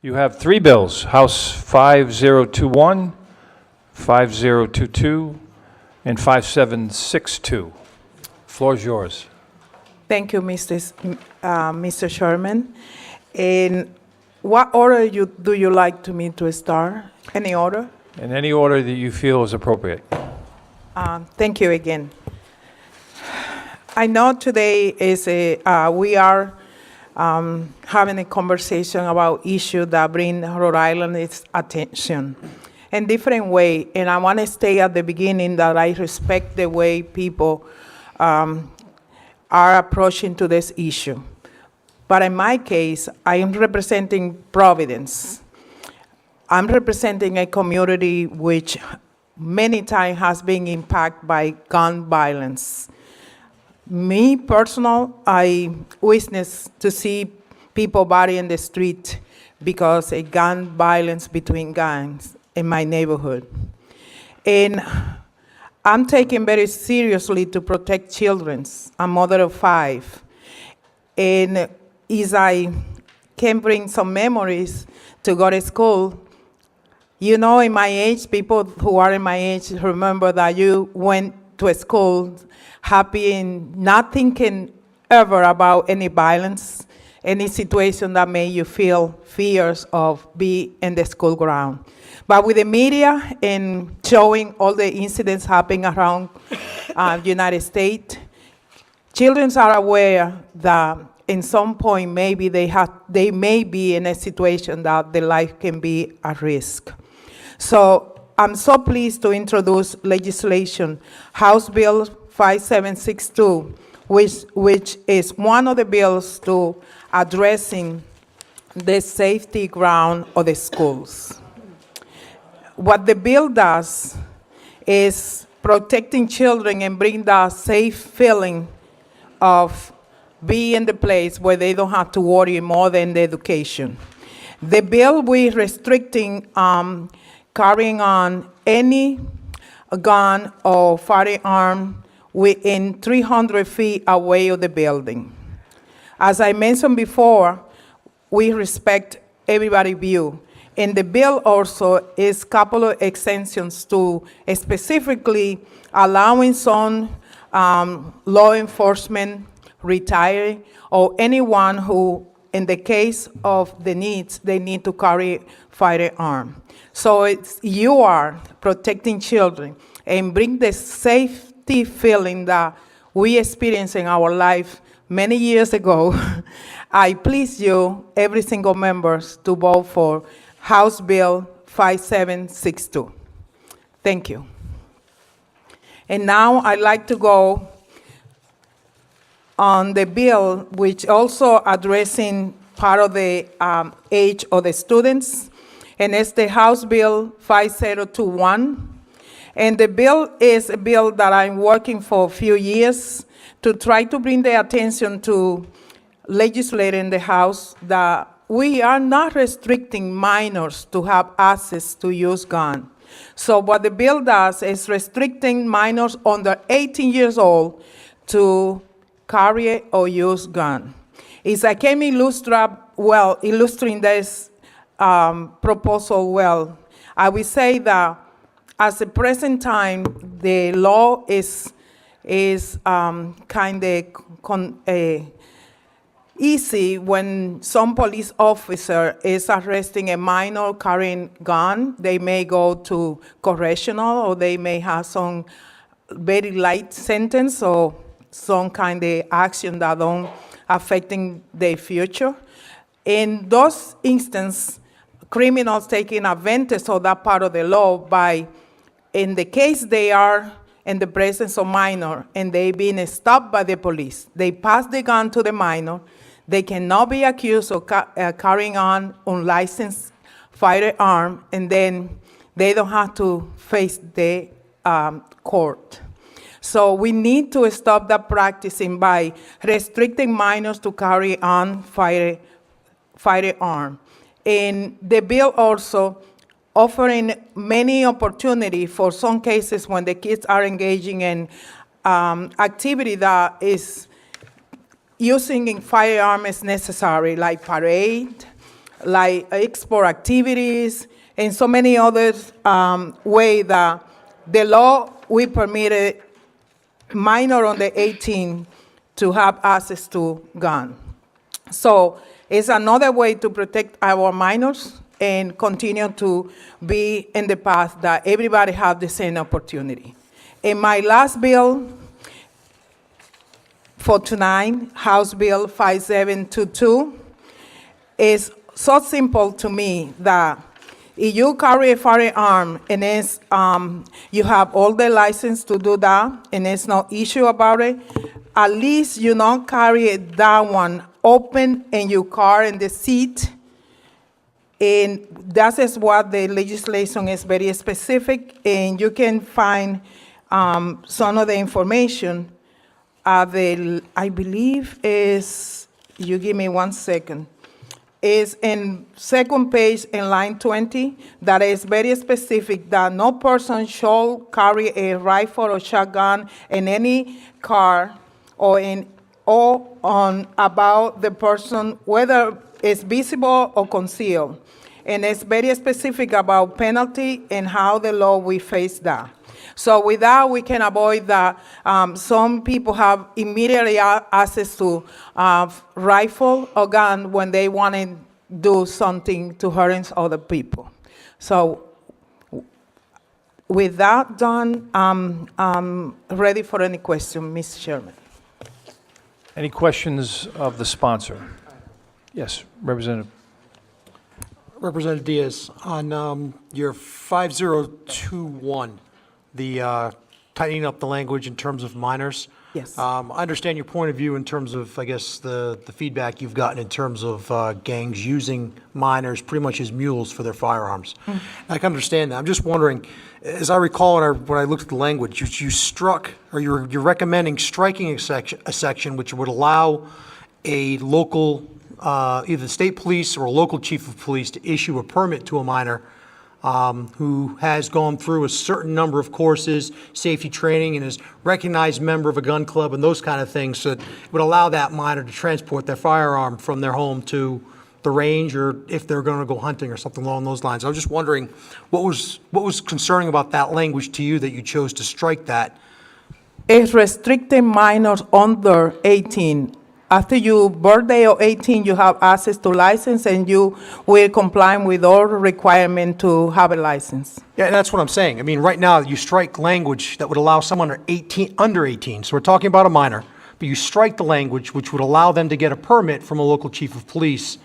You have three bills, House 5021, 5022, and 5762. Floor is yours. Thank you, Mr. Sherman. In what order do you like me to start? Any order? In any order that you feel is appropriate. Thank you again. I know today is we are having a conversation about issues that bring Rhode Island's attention in different way, and I want to stay at the beginning that I respect the way people are approaching to this issue. But in my case, I am representing Providence. I'm representing a community which many times has been impacted by gun violence. Me personal, I witnessed to see people body in the street because of gun violence between gangs in my neighborhood. And I'm taking very seriously to protect children. I'm a mother of 5. And as I can bring some memories to go to school, you know, in my age, people who are in my age remember that you went to a school happy and not thinking ever about any violence, any situation that made you feel fears of being in the school ground. But with the media and showing all the incidents happening around the United States, children are aware that in some point maybe they may be in a situation that their life can be at risk. So I'm so pleased to introduce legislation, House Bill 5762, which is one of the bills to addressing the safety ground of the schools. What the bill does is protecting children and bring that safe feeling of being in the place where they don't have to worry more than the education. The bill will restricting carrying on any gun or firearm within 300 feet away of the building. As I mentioned before, we respect everybody's view. And the bill also is a couple of extensions to specifically allowing some law enforcement, retired, or anyone who, in the case of the needs, they need to carry firearm. So you are protecting children and bring the safety feeling that we experienced in our life many years ago. I please you, every single member, to vote for House Bill 5762. Thank you. And now I'd like to go on the bill, which also addressing part of the age of the students, and it's the House Bill 5021. And the bill is a bill that I'm working for a few years to try to bring the attention to legislators in the House that we are not restricting minors to have access to use gun. So what the bill does is restricting minors under 18 years old to carry or use gun. Is I can illustrating this proposal well. I will say that at the present time, the law is kind of easy when some police officer is arresting a minor carrying gun. They may go to correctional, or they may have some very light sentence or some kind of action that don't affecting their future. In those instances, criminals taking advantage of that part of the law by, in the case they are in the presence of minor and they being stopped by the police, they pass the gun to the minor, they cannot be accused of carrying on unlicensed firearm, and then they don't have to face the court. So we need to stop that practicing by restricting minors to carry on firearm. And the bill also offering many opportunities for some cases when the kids are engaging in activity that is using firearm is necessary, like parade, like export activities, and so many other ways that the law we permitted minor under 18 to have access to gun. So it's another way to protect our minors and continue to be in the path that everybody have the same opportunity. In my last bill for tonight, House Bill 5722, is so simple to me that if you carry a firearm and it's, you have all the license to do that and there's no issue about it, at least you don't carry that one open in your car in the seat. And that is what the legislation is very specific, and you can find some of the information. I believe is, you give me 1 second, is in second page in line 20, that is very specific that no person shall carry a rifle or shotgun in any car or on about the person, whether it's visible or concealed. And it's very specific about penalty and how the law will face that. So with that, we can avoid that some people have immediately access to rifle or gun when they want to do something to hurt other people. So with that done, I'm ready for any question, Mr. Chairman. Any questions of the sponsor? Yes, Representative. Representative Diaz, on your 5021, the tightening up the language in terms of minors. Yes. I understand your point of view in terms of, I guess, the feedback you've gotten in terms of gangs using minors pretty much as mules for their firearms. I can understand that. I'm just wondering, as I recall when I looked at the language, you struck, or you're recommending striking a section which would allow a local, either the state police or a local chief of police to issue a permit to a minor who has gone through a certain number of courses, safety training, and is recognized member of a gun club and those kind of things. So it would allow that minor to transport their firearm from their home to the range, or if they're going to go hunting or something along those lines. I was just wondering what was concerning about that language to you that you chose to strike that. It's restricting minors under 18. After your birthday or 18, you have access to license, and you will comply with all requirement to have a license. Yeah, that's what I'm saying. I mean, right now, you strike language that would allow someone under 18. So we're talking about a minor, but you strike the language which would allow them to get a permit from a local chief of police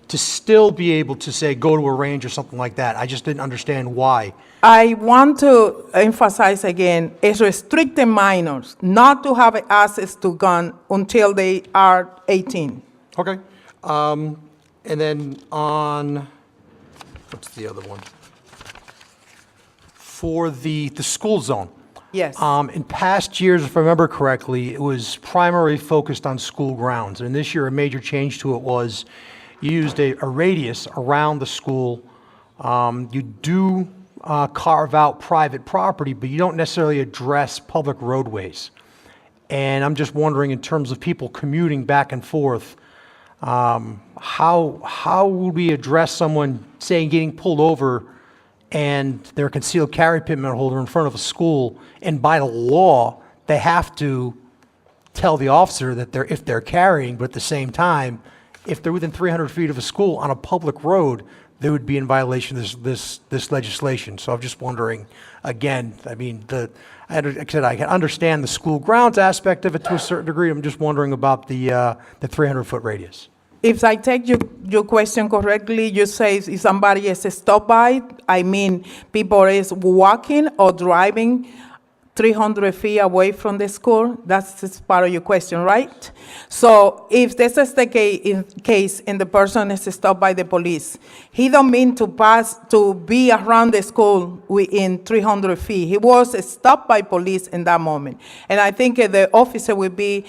to still be able to, say, go to a range or something like that. I just didn't understand why. I want to emphasize again, it's restricting minors not to have access to gun until they are 18. Okay. And then on, what's the other one? For the school zone. Yes. In past years, if I remember correctly, it was primarily focused on school grounds. And this year, a major change to it was you used a radius around the school. You do carve out private property, but you don't necessarily address public roadways. And I'm just wondering, in terms of people commuting back and forth, how would we address someone, say, getting pulled over and they're a concealed carry permit holder in front of a school, and by the law, they have to tell the officer that if they're carrying, but at the same time, if they're within 300 feet of a school on a public road, they would be in violation of this legislation. So I'm just wondering, again, I mean, like I said, I can understand the school grounds aspect of it to a certain degree. I'm just wondering about the 300-foot radius. If I take your question correctly, you say if somebody is stopped by, I mean people is walking or driving 300 feet away from the school. That's part of your question, right? So if this is the case and the person is stopped by the police, he don't mean to be around the school within 300 feet. He was stopped by police in that moment. And I think the officer will be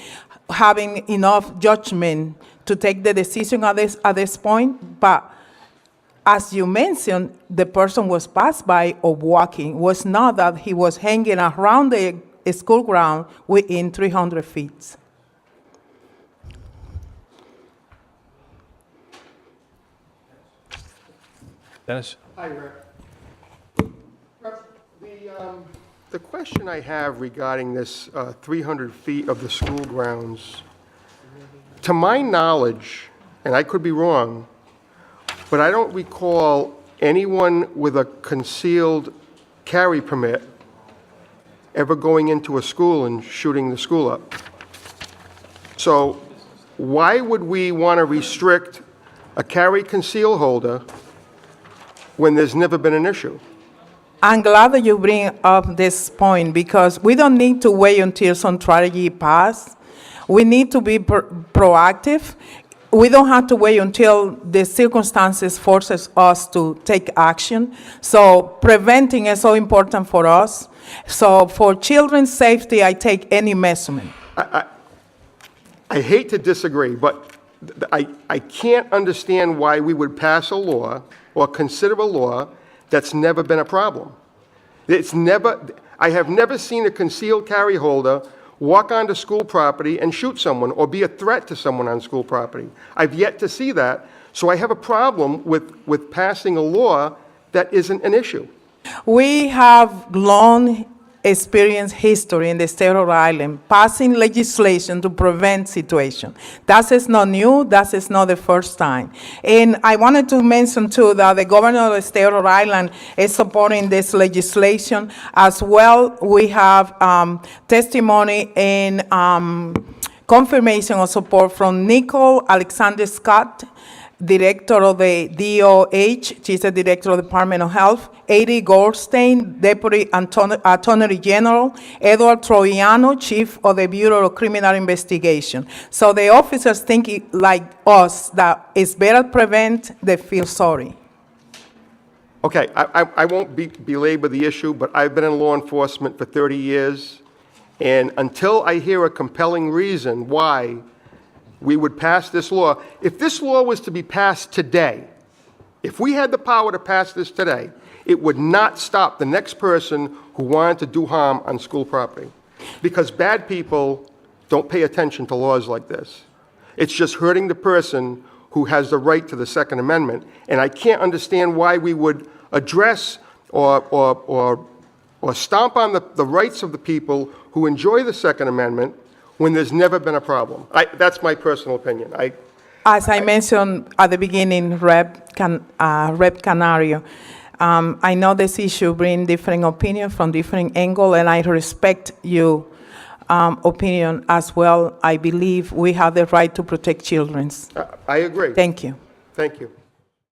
having enough judgment to take the decision at this point. But as you mentioned, the person was passed by or walking. It was not that he was hanging around the school ground within 300 feet. Dennis? Hi, Rep. The question I have regarding this 300 feet of the school grounds, to my knowledge, and I could be wrong, but I don't recall anyone with a concealed carry permit ever going into a school and shooting the school up. So why would we want to restrict a carry conceal holder when there's never been an issue? I'm glad that you bring up this point because we don't need to wait until some tragedy passes. We need to be proactive. We don't have to wait until the circumstances forces us to take action. So preventing is so important for us. So for children's safety, I take any measurement. I hate to disagree, but I can't understand why we would pass a law or consider a law that's never been a problem. I have never seen a concealed carry holder walk onto school property and shoot someone or be a threat to someone on school property. I've yet to see that, so I have a problem with passing a law that isn't an issue. We have long experience history in the state of Rhode Island, passing legislation to prevent situation. That is not new, that is not the first time. And I wanted to mention too that the governor of the state of Rhode Island is supporting this legislation. As well, we have testimony and confirmation of support from Nicole Alexander Scott, Director of the DOH, she's the Director of the Department of Health, Eddie Goldstein, Deputy Attorney General, Edward Troiano, Chief of the Bureau of Criminal Investigation. So the officers think like us that it's better prevent than feel sorry. Okay, I won't belabor the issue, but I've been in law enforcement for 30 years, and until I hear a compelling reason why we would pass this law, if this law was to be passed today, if we had the power to pass this today, it would not stop the next person who wanted to do harm on school property. Because bad people don't pay attention to laws like this. It's just hurting the person who has the right to the Second Amendment. And I can't understand why we would address or stomp on the rights of the people who enjoy the Second Amendment when there's never been a problem. That's my personal opinion. As I mentioned at the beginning, Rep. Canario, I know this issue brings different opinions from different angles, and I respect your opinion as well. I believe we have the right to protect children. I agree. Thank you. Thank you.